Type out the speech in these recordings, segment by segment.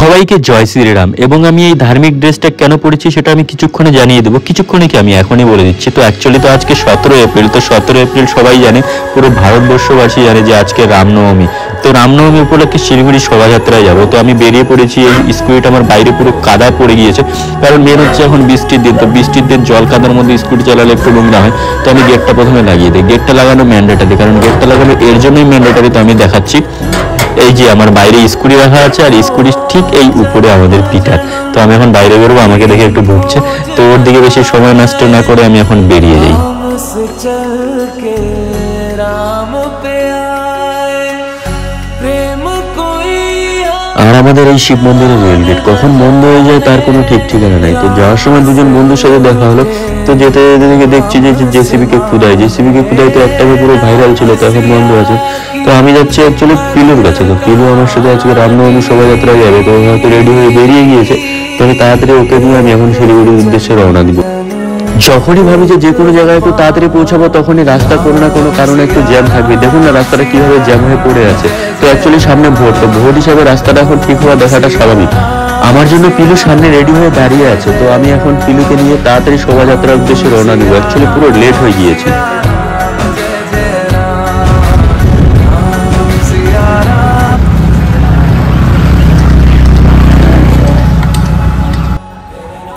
সবাইকে জয় শ্রীরাম। এবং আমি এই ধার্মিক ড্রেসটা কেন পরেছি সেটা আমি কিছুক্ষণে জানিয়ে দেবো, কিছুক্ষণে কি আমি এখনই বলে দিচ্ছি। তো অ্যাকচুয়ালি তো আজকে 17 এপ্রিল, তো 17 এপ্রিল সবাই জানে, পুরো ভারতবর্ষবাসী জানে যে আজকে রামনবমী। তো রামনবমী উপলক্ষে শিলিগুড়ি শোভাযাত্রায় যাবো। তো আমি বেরিয়ে পড়েছি, এই স্কুটিটা আমার বাইরে পুরো কাদা পড়ে গিয়েছে, কারণ মেন হচ্ছে এখন বৃষ্টির দিন। তো বৃষ্টির দিন জল কাদার মধ্যে স্কুটি চালালে একটু নোংরা হয়। তো আমি গেটটা প্রথমে লাগিয়ে দিই। গেটটা লাগানো ম্যান্ডেটারি, কারণ গেটটা লাগানো এর জন্যই ম্যান্ডেটারি। তো আমি দেখাচ্ছি, এই যে আমার বাইরে স্কুটি রাখা আছে, আর স্কুটির ঠিক এই উপরে আমাদের পিটার। তো আমি এখন বাইরে বেরোবো, আমাকে দেখে একটু ভুগছে। তো ওর দিকে বেশি সময় নষ্ট না করে আমি এখন বেরিয়ে যাই। আর আমাদের এই শিব মন্দিরের রেল গেট কখন বন্ধ হয়ে যায় তার কোনো ঠিক ঠিকানা নাই। তো যাওয়ার সময় দুজন বন্ধুর সাথে দেখা হলো। তো যেতে যেতে দেখছি যে জেসিবিকে খুদাই তো একটাকে পুরো ভাইরাল ছিল, তো এখন বন্ধ আছে। তো আমি যাচ্ছি অ্যাকচুয়ালি পিলুর কাছে। তো পিলু আমার সাথে আজকে রামনবমী শোভাযাত্রায় যাবে, তো হয়তো রেডি হয়ে বেরিয়ে গিয়েছে। তো আমি তাড়াতাড়ি ওকে নিয়ে আমি এখন শিলিগুড়ির উদ্দেশ্যে রওনা দিব। যখনই ভাবি যে কোনো জায়গায় একটু তাড়াতাড়ি পৌঁছাবো, তখনই রাস্তা কোনো না কোনো কারণে একটু জ্যাম থাকবে। দেখুন না রাস্তাটা কিভাবে জ্যাম হয়ে পড়ে আছে। তো অ্যাকচুয়ালি সামনে ভোট, তো ভোট হিসাবে রাস্তাটা এখন ঠিক হওয়া দেখাটা স্বাভাবিক। আমার জন্য পিলু সামনে রেডি হয়ে দাঁড়িয়ে আছে। তো আমি এখন পিলুকে নিয়ে তাড়াতাড়ি শোভাযাত্রার উদ্দেশ্যে রওনা দিব। অ্যাকচুয়ালি পুরো লেট হয়ে গিয়েছে।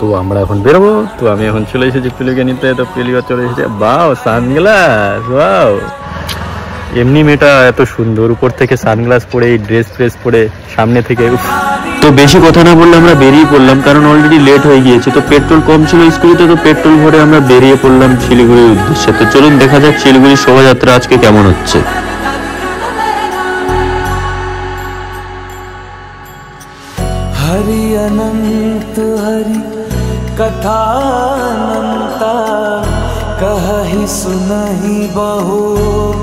তো আমরা এখন বেরোবো। তো আমি এখন চলে এসেছি পিলুকে নিতে। তো পিলুও চলে এসেছে। বাও সানগ্লাস, ওয়াও! এমনি মেয়েটা এত সুন্দর, উপর থেকে সানগ্লাস পরে, এই ড্রেস ফ্রেস পরে সামনে থেকে। তো বেশি কথা না বললে আমরা বেরিয়ে পড়লাম, কারণ অলরেডি লেট হয়ে গিয়েছে। তো পেট্রোল কম ছিল স্কুটিতে, তো পেট্রোল ভরে আমরা বেরিয়ে পড়লাম শিলিগুড়ির উদ্দেশ্যে। তো চলুন দেখা যাক শিলিগুড়ির শোভাযাত্রা আজকে কেমন হচ্ছে। हरि अनंत हरि कथानंता, कहहि सुनहि बहु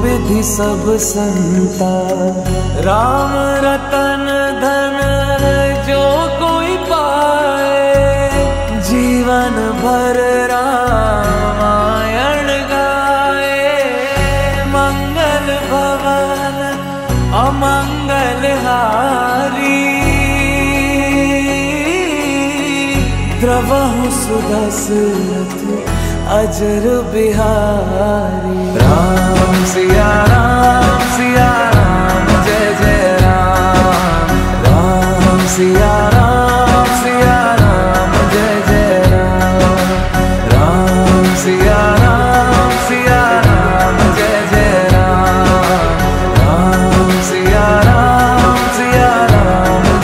विधि सब संता। राम रतन धन जो कोई पाए, जीवन भर रामायण गाए। मंगल भवन अमंगल हारी, द्रवहु सुदशरथ अजर बिहारी। राम सिया राम जय जय राम। राम सिया राम जय जय राम। राम सिया राम जय जय राम। राम सिया राम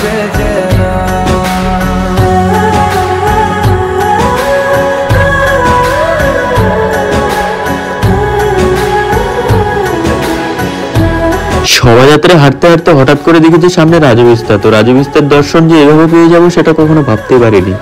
जय जय राम। শোভাযাত্রায় হাঁটতে হাঁটতে হঠাৎ করে দেখেছি সামনে রাজু বিস্তার। তো রাজু বিস্তার দর্শন যে এভাবে পেয়ে যাবো সেটা কখনো ভাবতে পারিনি।